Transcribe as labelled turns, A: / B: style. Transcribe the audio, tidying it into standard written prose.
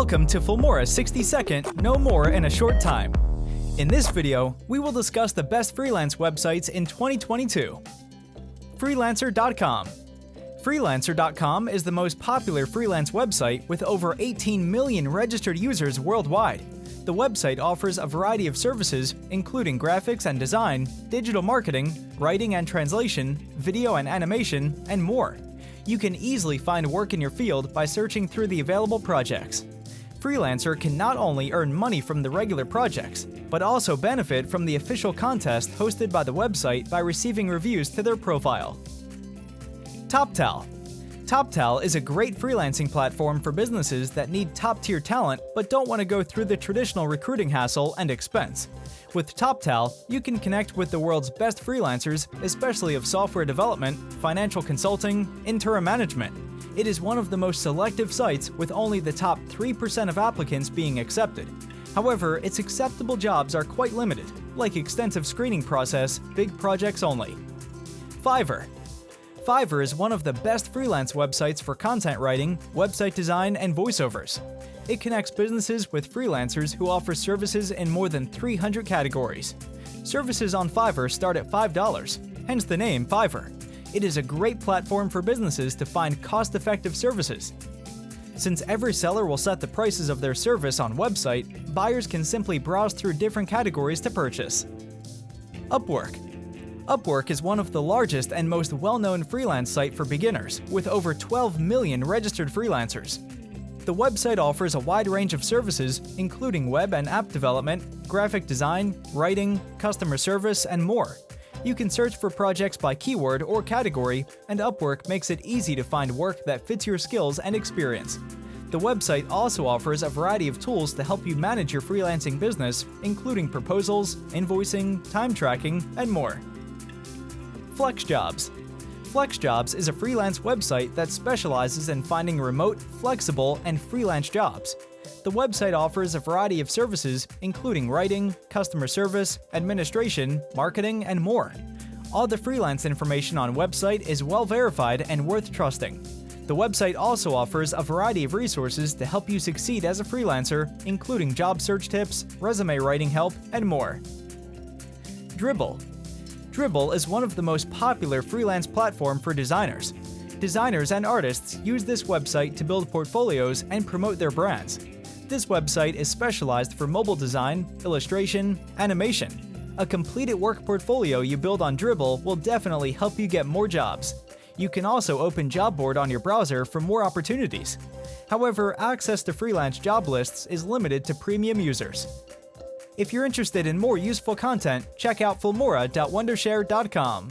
A: Welcome to Filmora 60-second, no more in a short time. In this video, we will discuss the best freelance websites in 2022. Freelancer.com. Freelancer.com is the most popular freelance website with over 18 million registered users worldwide. The website offers a variety of services, including graphics and design, digital marketing, writing and translation, video and animation, and more. You can easily find work in your field by searching through the available projects. Freelancer can not only earn money from the regular projects, but also benefit from the official contest hosted by the website by receiving reviews to their profile. Toptal. Toptal is a great freelancing platform for businesses that need top-tier talent but don't want to go through the traditional recruiting hassle and expense. With Toptal, you can connect with the world's best freelancers, especially of software development, financial consulting, interim management. It is one of the most selective sites with only the top 3% of applicants being accepted. However, its acceptable jobs are quite limited, like extensive screening process, big projects only. Fiverr. Fiverr is one of the best freelance websites for content writing, website design, and voiceovers. It connects businesses with freelancers who offer services in more than 300 categories. Services on Fiverr start at $5, hence the name Fiverr. It is a great platform for businesses to find cost-effective services. Since every seller will set the prices of their service on website, buyers can simply browse through different categories to purchase. Upwork. Upwork is one of the largest and most well-known freelance site for beginners, with over 12 million registered freelancers. The website offers a wide range of services, including web and app development, graphic design, writing, customer service, and more. You can search for projects by keyword or category, and Upwork makes it easy to find work that fits your skills and experience. The website also offers a variety of tools to help you manage your freelancing business, including proposals, invoicing, time tracking, and more. Flexjobs. Flexjobs is a freelance website that specializes in finding remote, flexible, and freelance jobs. The website offers a variety of services, including writing, customer service, administration, marketing, and more. All the freelance information on website is well verified and worth trusting. The website also offers a variety of resources to help you succeed as a freelancer, including job search tips, resume writing help, and more. Dribbble. Dribbble is one of the most popular freelance platforms for designers. Designers and artists use this website to build portfolios and promote their brands. This website is specialized for mobile design, illustration, animation. A completed work portfolio you build on Dribbble will definitely help you get more jobs. You can also open Job Board on your browser for more opportunities. However, access to freelance job lists is limited to premium users. If you're interested in more useful content, check out filmora.wondershare.com.